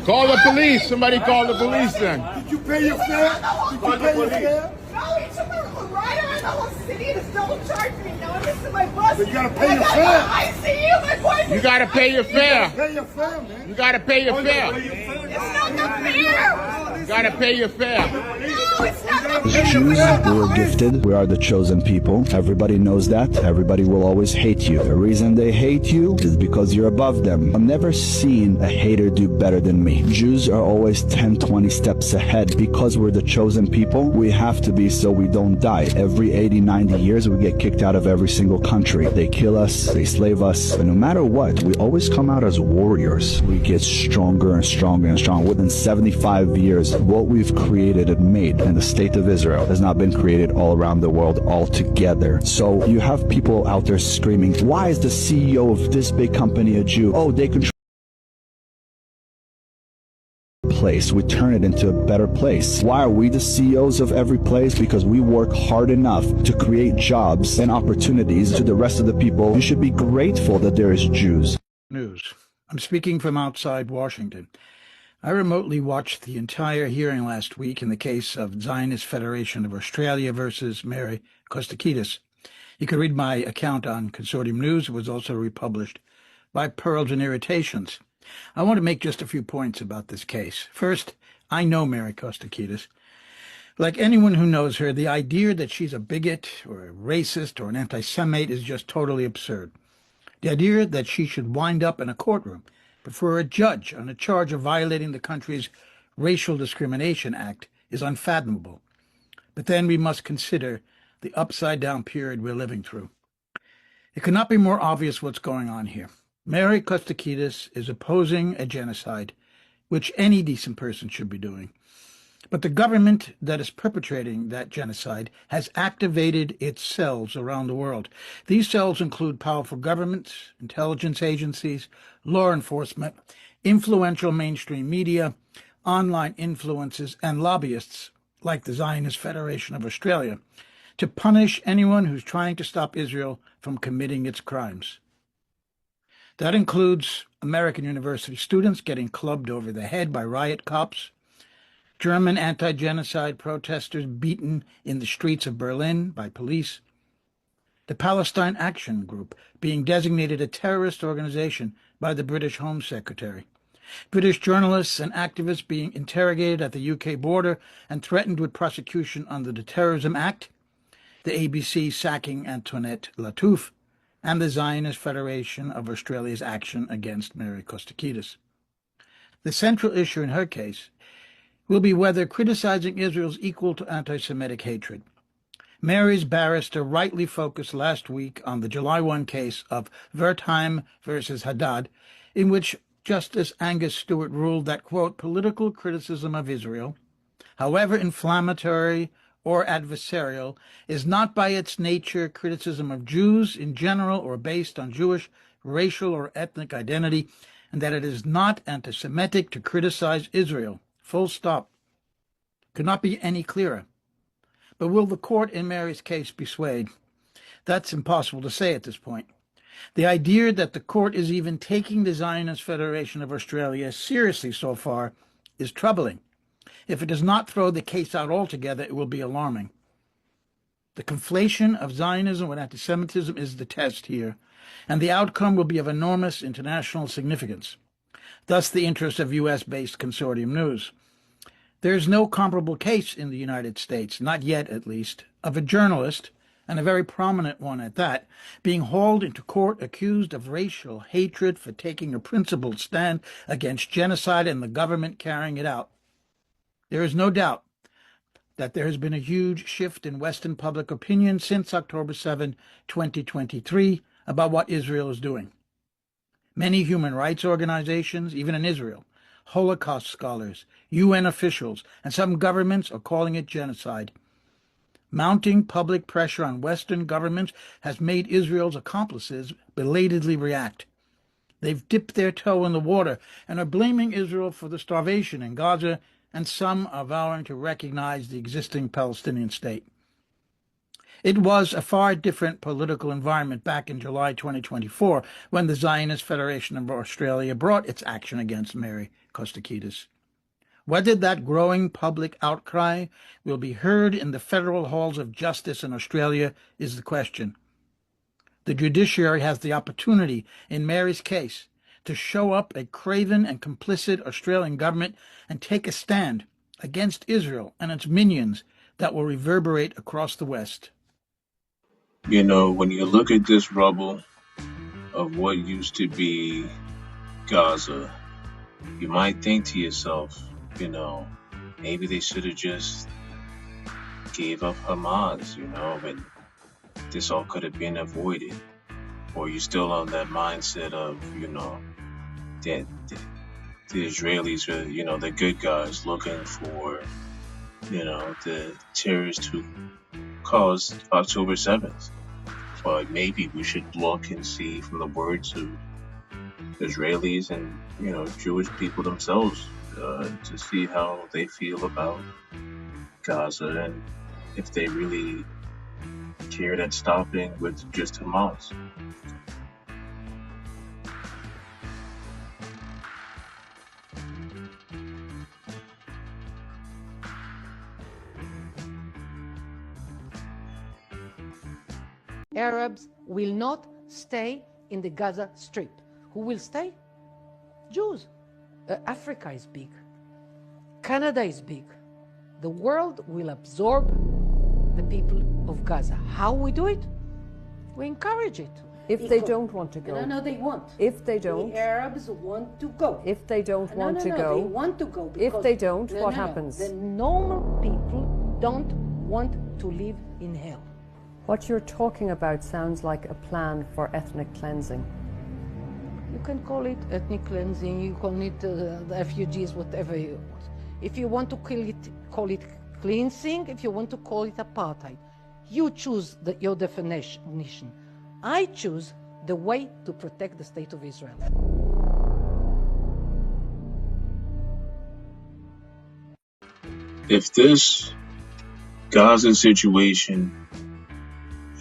Call the police. Somebody call the police then. Did you pay your fare? Did you pay your fare? No, he took a ride around the whole city and it's double charged me. Now I'm missing my bus. But you gotta pay your fare. I see you, my boyfriend. You gotta pay your fare. Pay your fare, man. You gotta pay your fare. It's not the fare. You gotta pay your fare. No, it's not the fare. Jews, we were gifted. We are the chosen people. Everybody knows that. Everybody will always hate you. The reason they hate you is because you're above them. I've never seen a hater do better than me. Jews are always 10, 20 steps ahead. Because we're the chosen people, we have to be so we don't die. Every 80, 90 years, we get kicked out of every single country. They kill us, they slave us, and no matter what, we always come out as warriors. We get stronger and stronger and stronger. Within 75 years, what we've created and made in the state of Israel has not been created all around the world all together. So you have people out there screaming, why is the CEO of this big company a Jew? Oh, they control place. We turn it into a better place. Why are we the CEOs of every place? Because we work hard enough to create jobs and opportunities to the rest of the people. You should be grateful that there is Jews. News. I'm speaking from outside Washington. I remotely watched the entire hearing last week in the case of Zionist Federation of Australia versus Mary Kostakidis. You can read my account on Consortium News. It was also republished by Pearls and Irritations. I want to make just a few points about this case. First, I know Mary Kostakidis. Like anyone who knows her, the idea that she's a bigot or a racist or an anti-Semite is just totally absurd. The idea that she should wind up in a courtroom before a judge on a charge of violating the country's Racial Discrimination Act is unfathomable. But then we must consider the upside-down period we're living through. It could not be more obvious what's going on here. Mary Kostakidis is opposing a genocide, which any decent person should be doing. But the government that is perpetrating that genocide has activated its cells around the world. These cells include powerful governments, intelligence agencies, law enforcement, influential mainstream media, online influencers, and lobbyists like the Zionist Federation of Australia to punish anyone who's trying to stop Israel from committing its crimes. That includes American university students getting clubbed over the head by riot cops, German anti-genocide protesters beaten in the streets of Berlin by police, the Palestine Action Group being designated a terrorist organization by the British Home Secretary, British journalists and activists being interrogated at the UK border and threatened with prosecution under the Terrorism Act, the ABC sacking Antoinette Lattouf, and the Zionist Federation of Australia's action against Mary Kostakidis. The central issue in her case will be whether criticizing Israel is equal to anti-Semitic hatred. Mary's barrister rightly focused last week on the July 1 case of Wertheim versus Haddad, in which Justice Angus Stewart ruled that, quote, political criticism of Israel, however inflammatory or adversarial, is not by its nature criticism of Jews in general or based on Jewish racial or ethnic identity, and that it is not anti-Semitic to criticize Israel. Full stop. Could not be any clearer. But will the court in Mary's case be swayed? That's impossible to say at this point. The idea that the court is even taking the Zionist Federation of Australia seriously so far is troubling. If it does not throw the case out altogether, it will be alarming. The conflation of Zionism with anti-Semitism is the test here, and the outcome will be of enormous international significance. Thus the interest of U.S.-based Consortium News. There is no comparable case in the United States, not yet at least, of a journalist, and a very prominent one at that, being hauled into court accused of racial hatred for taking a principled stand against genocide and the government carrying it out. There is no doubt that there has been a huge shift in Western public opinion since October 7, 2023, about what Israel is doing. Many human rights organizations, even in Israel, Holocaust scholars, UN officials, and some governments are calling it genocide. Mounting public pressure on Western governments has made Israel's accomplices belatedly react. They've dipped their toe in the water and are blaming Israel for the starvation in Gaza, and some are vowing to recognize the existing Palestinian state. It was a far different political environment back in July 2024 when the Zionist Federation of Australia brought its action against Mary Kostakidis. Whether that growing public outcry will be heard in the federal halls of justice in Australia is the question. The judiciary has the opportunity, in Mary's case, to show up a craven and complicit Australian government and take a stand against Israel and its minions that will reverberate across the West. You know, when you look at this rubble of what used to be Gaza, you might think to yourself, you know, maybe they should have just gave up Hamas, you know, and this all could have been avoided. Or you're still on that mindset of, you know, that the Israelis are, you know, the good guys looking for, you know, the terrorists who caused October 7th. But maybe we should look and see from the words of Israelis and, you know, Jewish people themselves to see how they feel about Gaza and if they really cared at stopping with just Hamas. Arabs will not stay in the Gaza Strip. Who will stay? Jews. Africa is big. Canada is big. The world will absorb the people of Gaza. How we do it? We encourage it. If they don't want to go. No, they won't. If they don't. The Arabs want to go. If they don't want to They go. want to go. If they don't, what happens? The normal people don't want to live in hell. What you're talking about sounds like a plan for ethnic cleansing. You can call it ethnic cleansing, you call it refugees, whatever you want. If you want to call it cleansing, if you want to call it apartheid, you choose your definition. I choose the way to protect the state of Israel. If this Gaza situation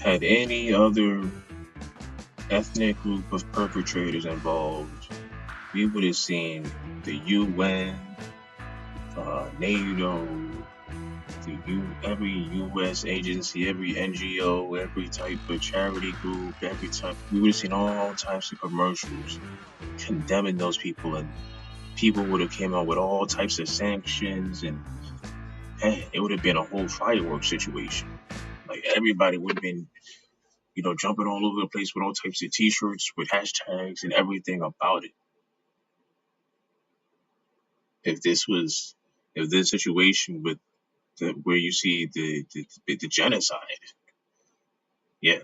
had any other ethnic group of perpetrators involved, we would have seen the UN, NATO, every U.S. agency, every NGO, every type of charity group, we would have seen all types of commercials condemning those people, and people would have came out with all types of sanctions, and it would have been a whole fireworks situation. Like everybody would have been, you know, jumping all over the place with all types of T-shirts with hashtags and everything about it. If this situation with where you see the genocide, the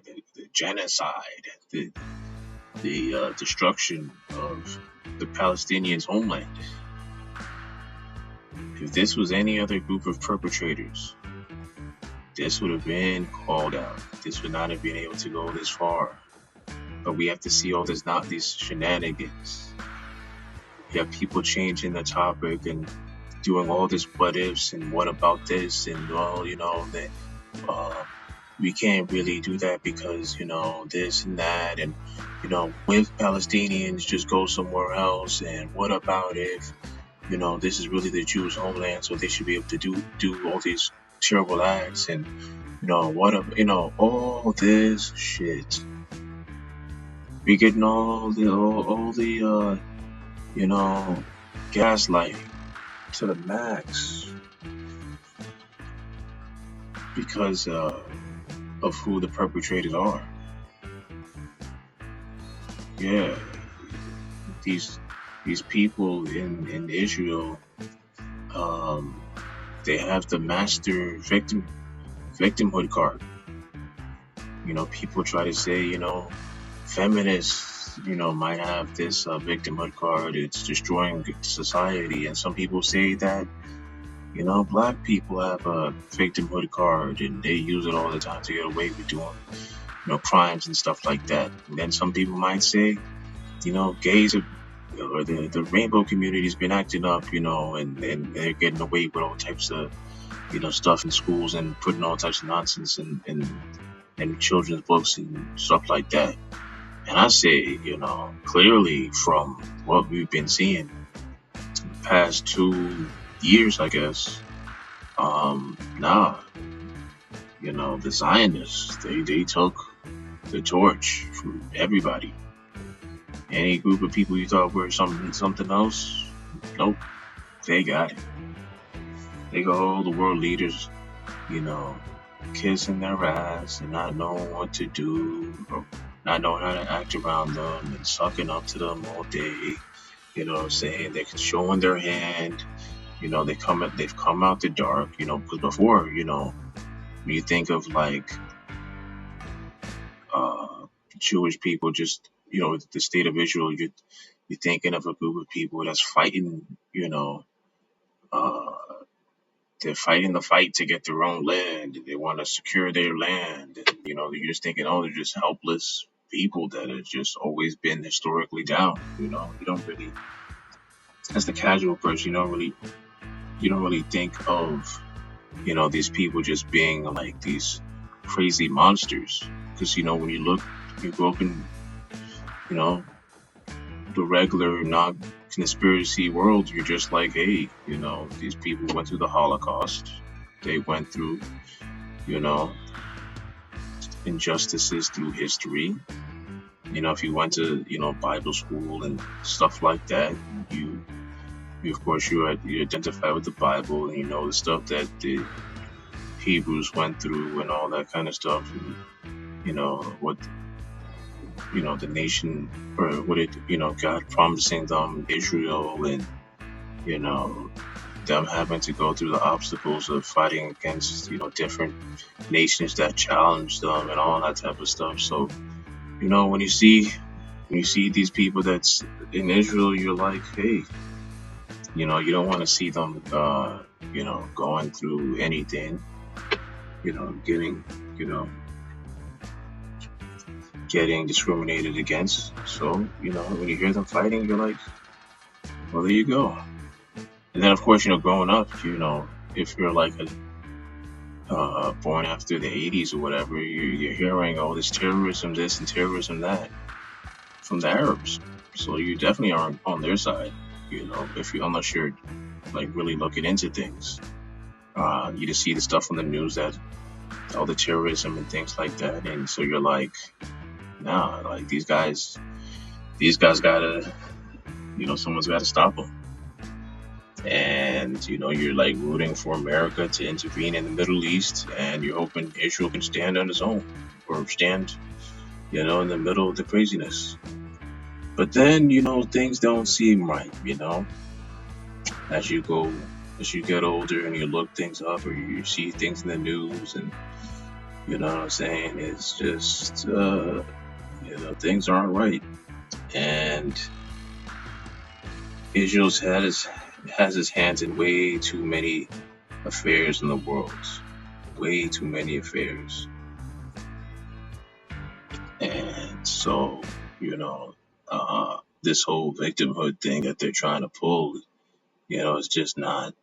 genocide, the destruction of the Palestinians' homeland. If this was any other group of perpetrators, this would have been called out. This would not have been able to go this far. But we have to see all this, not these shenanigans. You have people changing the topic and doing all this what ifs and what about this and, well, you know, that we can't really do that because, you know, this and that, and, you know, with Palestinians just go somewhere else, and what about if, you know, this is really the Jews' homeland, so they should be able to do all these terrible acts, and, you know, all this shit. We getting all the you know, gaslighting to the max because of who the perpetrators are. Yeah, these people in Israel, they have the master victimhood card. You know, people try to say, you know, feminists, you know, might have this victimhood card. It's destroying society. And some people say that, you know, black people have a victimhood card and they use it all the time to get away with doing, you know, crimes and stuff like that. And then some people might say, you know, gays are, or the rainbow community has been acting up, you know, and they're getting away with all types of stuff in schools and putting all types of nonsense in children's books and stuff like that. And I say, clearly from what we've been seeing the past 2 years, I guess, nah, the Zionists, they took the torch from everybody. Any group of people you thought were something else, nope, they got it. They got all the world leaders, kissing their ass and not knowing what to do, or not knowing how to act around them and sucking up to them all day. You know what I'm saying? They're showing their hand. They've come out the dark. Because before, when you think of like Jewish people, just the state of Israel, you're thinking of a group of people that's fighting. They're fighting the fight to get their own land. They want to secure their land. And, you're just thinking, oh, they're just helpless people that have just always been historically down. You don't really, as the casual person, you don't really think of, these people just being like these crazy monsters. Because, when you grow up in, the regular non-conspiracy world, you're just like, hey, these people went through the Holocaust. They went through, injustices through history. If you went to, Bible school and stuff like that, you of course, you identify with the Bible and you know the stuff that the Hebrews went through and all that kind of stuff. And, what the nation, or what God promising them Israel, and them having to go through the obstacles of fighting against different nations that challenge them and all that type of stuff. So when you see these people that's in Israel, you're like, hey, you don't want to see them going through anything, getting discriminated against. So, when you hear them fighting, you're like, well, there you go. And then, of course, growing up, if you're like born after the 80s or whatever, you're hearing all this terrorism, this and terrorism, that from the Arabs. So you definitely aren't on their side, unless you're like really looking into things. You just see the stuff on the news, that all the terrorism and things like that. And so you're like, nah, like these guys gotta, someone's gotta stop them. And, you're like rooting for America to intervene in the Middle East, and you're hoping Israel can stand on its own, or stand, in the middle of the craziness. But then, things don't seem right, as you get older and you look things up, or you see things in the news, and, you know what I'm saying? It's just, things aren't right. And Israel has its hands in way too many affairs in the world. Way too many affairs. And so, this whole victimhood thing that they're trying to pull, it's just not,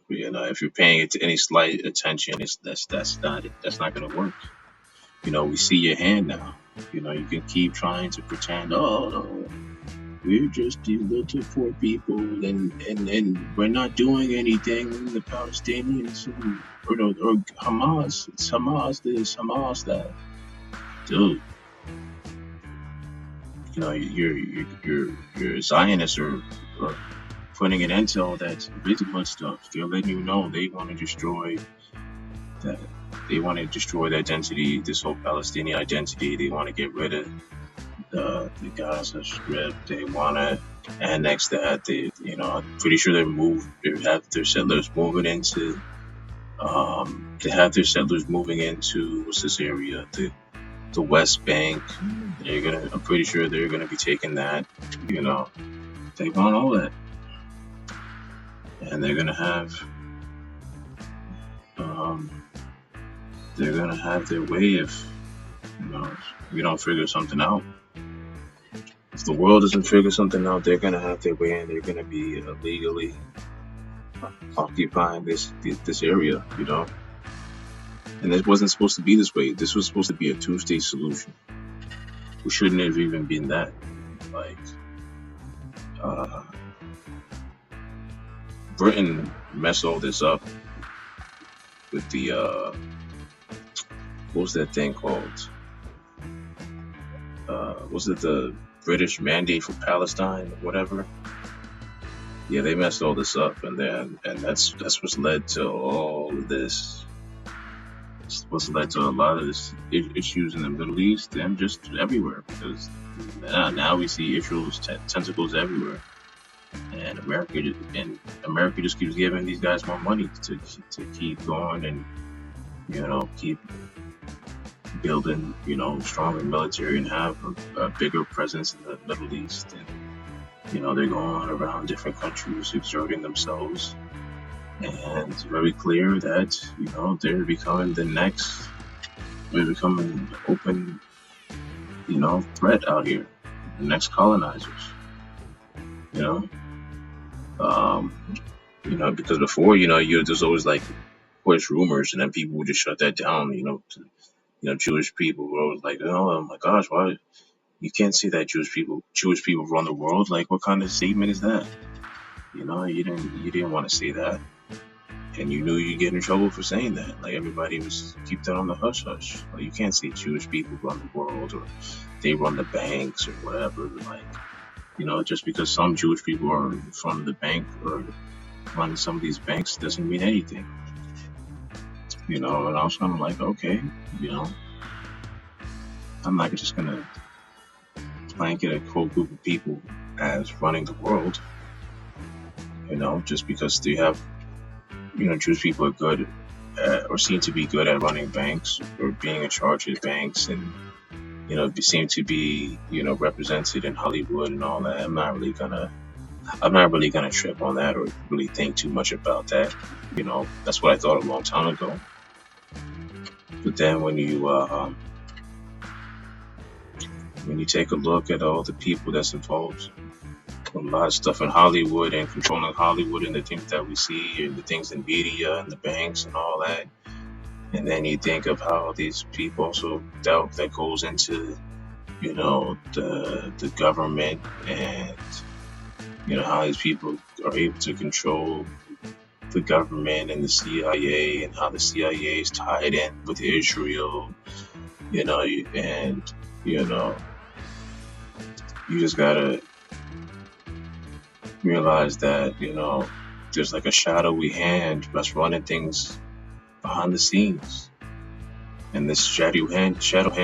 if you're paying it to any slight attention, that's not going to work. We see your hand now. You can keep trying to pretend, oh, no, we're just these little poor people, and we're not doing anything. The Palestinians or Hamas, it's Hamas this, Hamas that. Dude, you're Zionists or putting an end to all that victimhood stuff. They're letting you know they want to destroy that. They want to destroy the identity, this whole Palestinian identity. They want to get rid of the Gaza Strip. They want to annex that. I'm pretty sure they have their settlers moving into. They have their settlers moving into what's this area? The West Bank. I'm pretty sure they're gonna be taking that. They want all that, and they're gonna have. They're gonna have their way if we don't figure something out. If the world doesn't figure something out, they're gonna have their way, and they're gonna be illegally occupying this area, And it wasn't supposed to be this way. This was supposed to be a two-state solution. We shouldn't have even been that. Like, uh, Britain messed all this up with the what was that thing called? Was it the British Mandate for Palestine or whatever? Yeah, they messed all this up, and that's what's led to all of this. It's what's led to a lot of this issues in the Middle East and just everywhere, because now we see issues, tentacles everywhere, and America just keeps giving these guys more money to keep going and keep building stronger military and have a bigger presence in the Middle East. And they're going around different countries exerting themselves, and it's very clear that they're becoming an open threat out here, the next colonizers. Because before there's always like push rumors, and then people would just shut that down. Jewish people were always like, oh my gosh, why you can't say that Jewish people run the world? Like, what kind of statement is that? You didn't want to say that, and you knew you'd get in trouble for saying that. Like, everybody was keep that on the hush hush. Like, you can't say Jewish people run the world, or they run the banks, or whatever. Like, just because some Jewish people are in front of the bank or running some of these banks doesn't mean anything. And I was kind of like, okay, I'm not just gonna blanket a quote group of people as running the world, just because they have, Jewish people are good or seem to be good at running banks or being in charge of banks, and seem to be represented in Hollywood and all that. I'm not really gonna trip on that or really think too much about that. That's what I thought a long time ago. But then when you take a look at all the people that's involved, a lot of stuff in Hollywood and controlling Hollywood and the things that we see and the things in media and the banks and all that, and then you think of how these people also that goes into the government, and how these people are able to control the government and the CIA, and how the CIA is tied in with Israel, and you just gotta realize that there's like a shadowy hand that's running things behind the scenes, and this shadow hand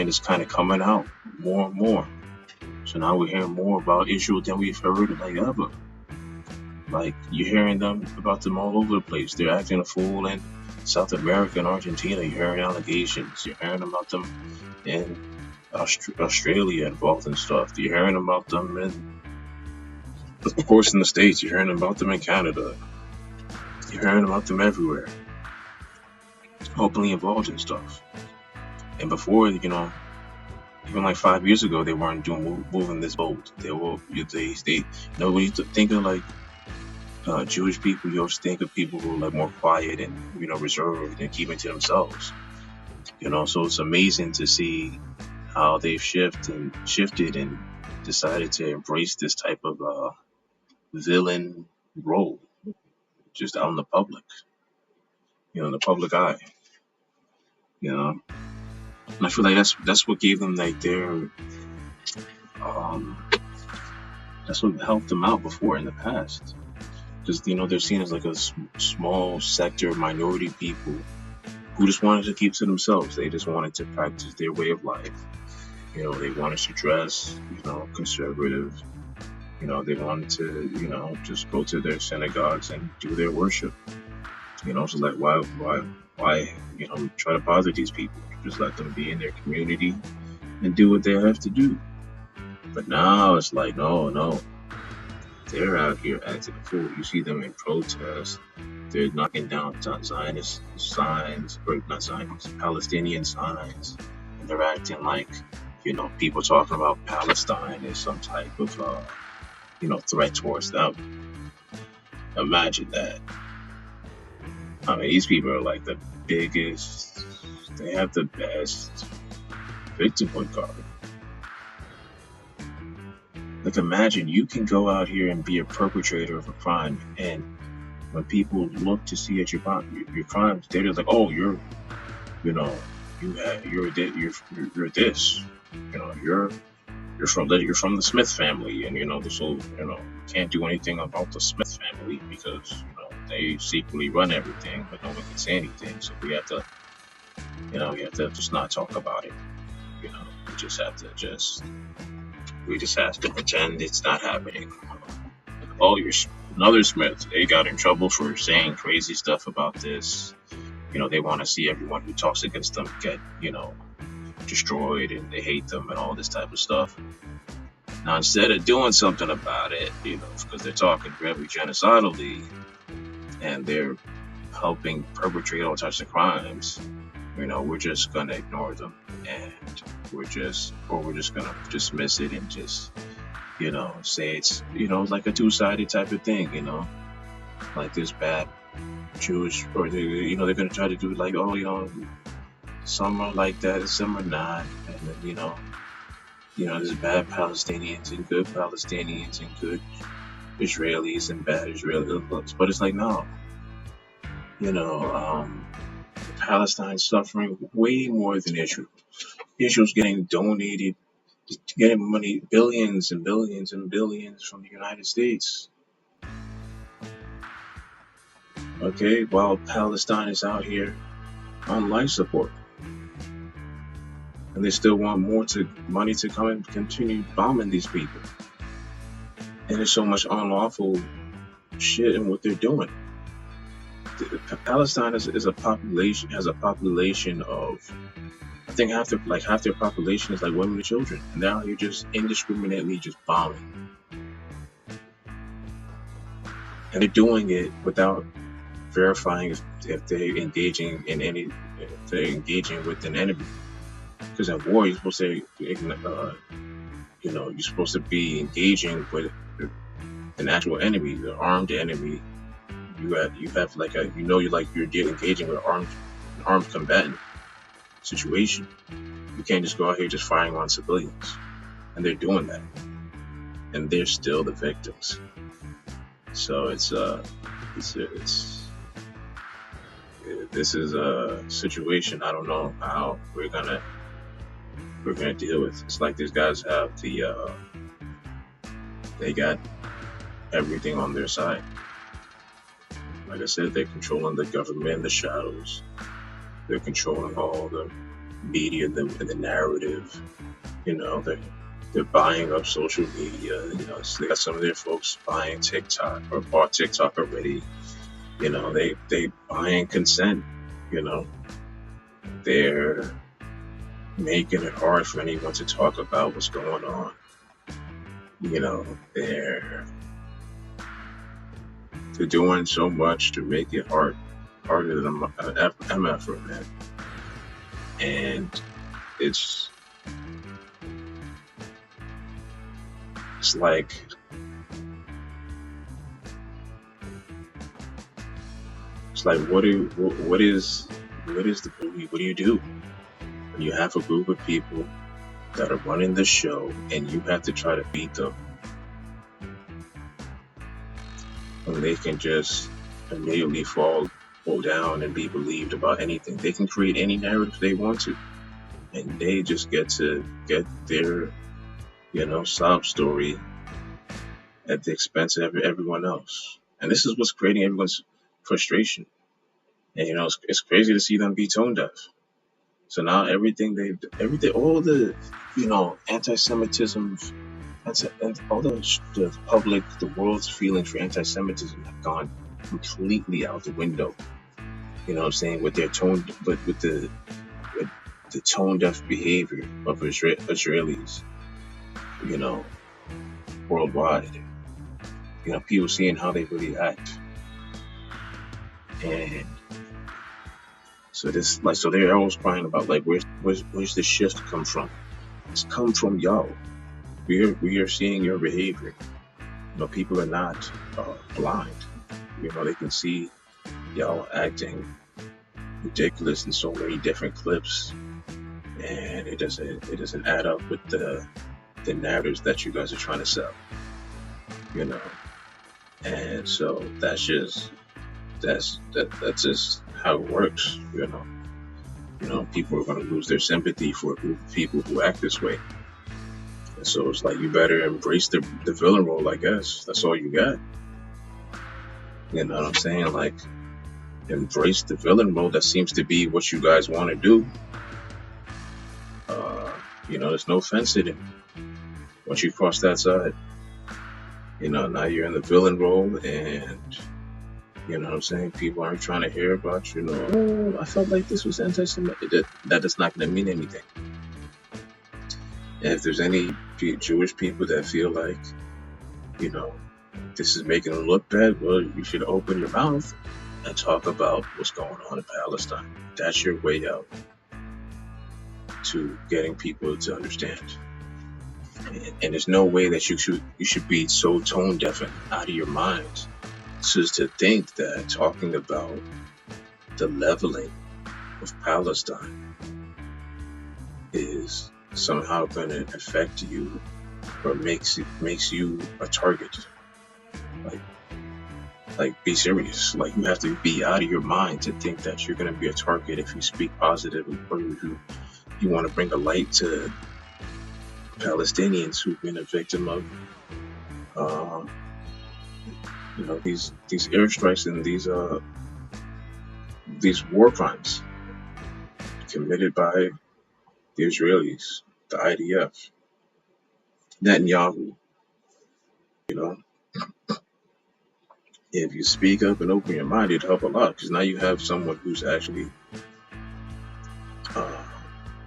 is kind of coming out more and more. So now we're hearing more about Israel than we've heard like ever. Like, you're hearing about them all over the place. They're acting a fool in South America and Argentina. You're hearing allegations. You're hearing about them in Australia involved in stuff. You're hearing about them of course, in the States. You're hearing about them in Canada. You're hearing about them everywhere, openly involved in stuff. And before, even like 5 years ago, they weren't moving this bold. When you think of like Jewish people, you always think of people who are like more quiet and reserved and keeping to themselves. So it's amazing to see how they've shifted and decided to embrace this type of villain role, just out in the public, in the public eye. And I feel like that's what gave them like their that's what helped them out before in the past. Because they're seen as like a small sector, minority people who just wanted to keep to themselves. They just wanted to practice their way of life. They wanted to dress, conservative. They wanted to, just go to their synagogues and do their worship. So like, why, try to bother these people? Just let them be in their community and do what they have to do. But now it's like, no. They're out here acting a fool. You see them in protest. They're knocking down Zionist signs, or not Zionist, Palestinian signs. And they're acting like, people talking about Palestine is some type of, threat towards them. Imagine that. I mean, these people are like the biggest. They have the best victimhood card. Like, imagine you can go out here and be a perpetrator of a crime, and when people look to see at your crimes, they're just like, "Oh, you're this, you're from the Smith family, and so can't do anything about the Smith family because they secretly run everything, but no one can say anything. So we have to just not talk about it. We just have to pretend it's not happening. Oh, you're another Smith. They got in trouble for saying crazy stuff about this. They want to see everyone who talks against them get destroyed, and they hate them and all this type of stuff. Now, instead of doing something about it, because they're talking very genocidally and they're helping perpetrate all types of crimes, we're just gonna ignore them, and we're just gonna dismiss it and just say it's like a two-sided type of thing, like this bad Jewish, or they're gonna try to do like, oh, some are like that and some are not, and then there's bad Palestinians and good Palestinians and good Israelis and bad Israelis, but it's like, no, Palestine's suffering way more than Israel. Israel's getting money, billions and billions and billions from the United States. Okay, while Palestine is out here on life support, and they still want more money to come and continue bombing these people. And there's so much unlawful shit in what they're doing. Palestine has a population of, I think half their population is like women and children, and they're out here just indiscriminately just bombing, and they're doing it without verifying if they're engaging with an enemy. Because in war, you're supposed to, you're supposed to be engaging with an actual enemy, the armed enemy. You have like you're engaging with an armed combatant situation. You can't just go out here just firing on civilians, and they're doing that, and they're still the victims. So this is a situation I don't know how we're gonna deal with. It's like these guys have they got everything on their side. Like I said, they're controlling the government in the shadows. They're controlling all the media and the narrative. They're buying up social media. So they got some of their folks buying TikTok or bought TikTok already. They buying consent. They're making it hard for anyone to talk about what's going on. They're doing so much to make it harder than effort, man. And it's like what is the belief? What do you do when you have a group of people that are running the show and you have to try to beat them? When they can just immediately fall down and be believed about anything. They can create any narrative they want to, and they just get to get their sob story at the expense of everyone else. And this is what's creating everyone's frustration. And it's crazy to see them be tone deaf. So now all the anti-Semitism, and all the world's feelings for anti-Semitism have gone completely out the window. With their with the tone deaf behavior of Israelis, worldwide. People seeing how they really act, and so they're always crying about like where's the shift come from? It's come from y'all. We are seeing your behavior. People are not blind. They can see y'all acting ridiculous in so many different clips, and it doesn't add up with the narratives that you guys are trying to sell, you know. And so that's just how it works, you know. You know, people are going to lose their sympathy for a group of people who act this way. And so it's like, you better embrace the villain role, I guess. That's all you got. You know what I'm saying? Like, embrace the villain role. That seems to be what you guys want to do. You know, there's no offense in it. Once you cross that side, you know, now you're in the villain role, and you know what I'm saying? People aren't trying to hear about, you know, oh, I felt like this was anti-Semitic. That is not going to mean anything. And if there's any Jewish people that feel like, you know, this is making them look bad, well, you should open your mouth and talk about what's going on in Palestine. That's your way out to getting people to understand. And there's no way that you should be so tone deaf and out of your mind just to think that talking about the leveling of Palestine is somehow going to affect you or makes you a target. Like, be serious. Like, you have to be out of your mind to think that you're going to be a target if you speak positive, or you want to bring a light to Palestinians who've been a victim of you know, these airstrikes and these war crimes committed by the Israelis, the IDF, Netanyahu. You know, if you speak up and open your mind, it'd help a lot, because now you have someone who's actually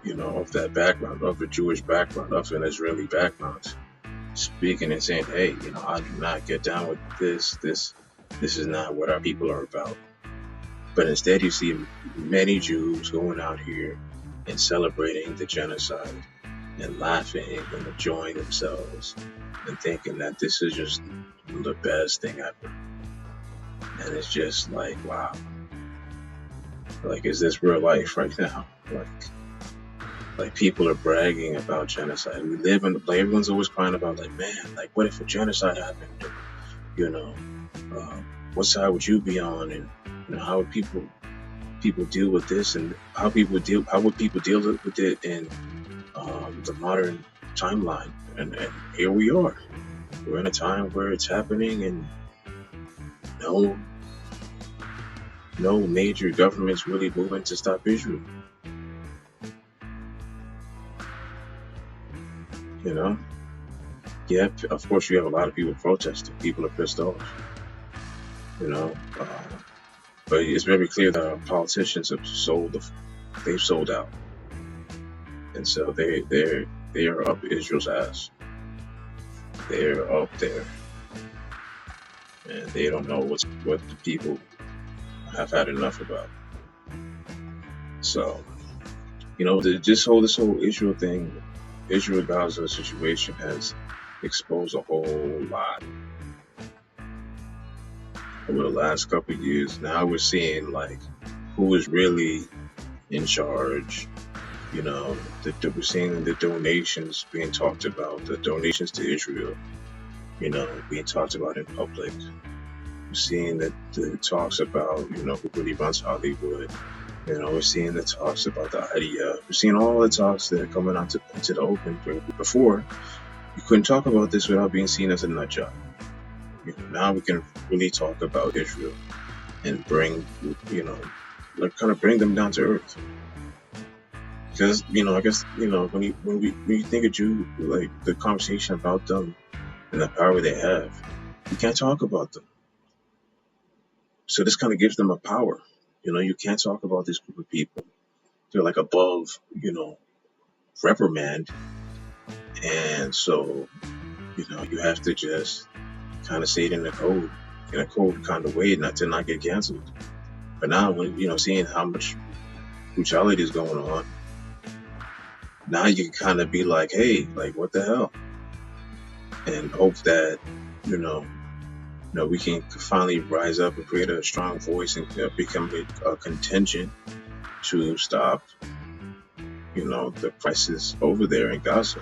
you know, of that background, of a Jewish background, of an Israeli background, speaking and saying, hey, you know, I do not get down with this is not what our people are about. But instead you see many Jews going out here and celebrating the genocide and laughing and enjoying themselves and thinking that this is just the best thing ever. And it's just like, wow. Like, is this real life right now? Like people are bragging about genocide. We live in, like, everyone's always crying about, like, man, like, what if a genocide happened? Or, you know, what side would you be on? And, you know, how would people deal with this? And how would people deal with it in the modern timeline? And here we are. We're in a time where it's happening, and no major governments really moving to stop Israel. You know? Yeah, of course you have a lot of people protesting. People are pissed off. You know? But it's very clear that our politicians have they've sold out. And so they are up Israel's ass. They're up there. And they don't know what the people have had enough about. So, you know, this whole Israel thing, Israel-Gaza situation has exposed a whole lot over the last couple of years. Now we're seeing, like, who is really in charge. You know, we're seeing the donations being talked about, the donations to Israel, you know, being talked about in public. We're seeing the talks about, you know, who really runs Hollywood. You know, we're seeing the talks about the IDF. We're seeing all the talks that are coming out into the open. Before, you couldn't talk about this without being seen as a nut job. You know, now we can really talk about Israel and bring, you know, like, kind of bring them down to earth. Because, you know, I guess, you know, when you think of Jew, like, the conversation about them and the power they have, you can't talk about them. So this kind of gives them a power. You know, you can't talk about this group of people. They're like above, you know, reprimand. And so, you know, you have to just kind of say it in a cold kind of way, not to not get canceled. But now, when, you know, seeing how much brutality is going on, now you can kind of be like, hey, like, what the hell? And hope that, you know, we can finally rise up and create a strong voice and become a contingent to stop, the crisis over there in Gaza,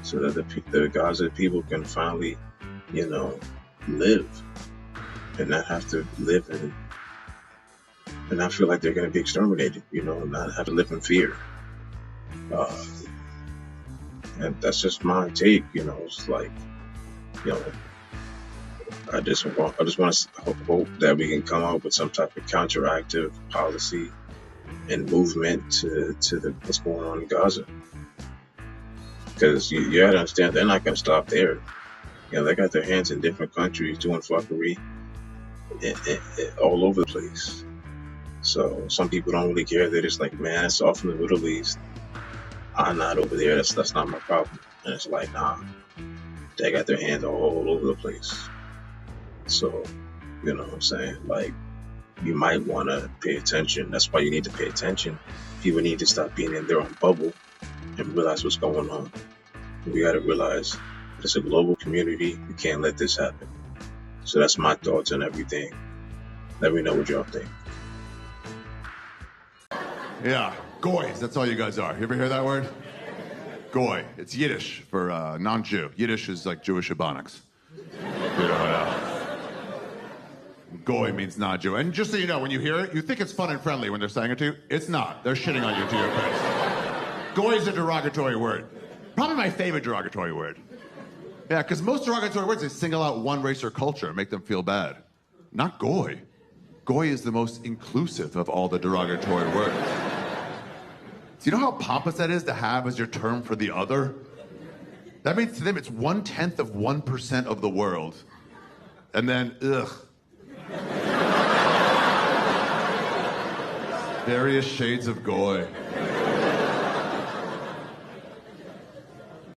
so that the Gaza people can finally, live and not have to live and not feel like they're going to be exterminated, not have to live in fear. And that's just my take, it's like, I just want to hope that we can come up with some type of counteractive policy and movement to what's going on in Gaza. Because you got to understand, they're not going to stop there. They got their hands in different countries doing fuckery all over the place. So some people don't really care. They're just like, man, it's off in the Middle East. I'm not over there. That's not my problem. And it's like, nah, they got their hands all over the place. So, you know what I'm saying? Like, you might want to pay attention. That's why you need to pay attention. People need to stop being in their own bubble and realize what's going on. We got to realize it's a global community. We can't let this happen. So that's my thoughts on everything. Let me know what y'all think. Yeah, goys, that's all you guys are. You ever hear that word? Goy. It's Yiddish for non-Jew. Yiddish is like Jewish Ebonics. Goy means non-Jew. And just so you know, when you hear it, you think it's fun and friendly when they're saying it to you. It's not. They're shitting on you to your face. Goy is a derogatory word. Probably my favorite derogatory word. Yeah, because most derogatory words, they single out one race or culture and make them feel bad. Not goy. Goy is the most inclusive of all the derogatory words. Do you know how pompous that is to have as your term for the other? That means to them it's 0.1% of the world. And then, ugh. Various shades of goy.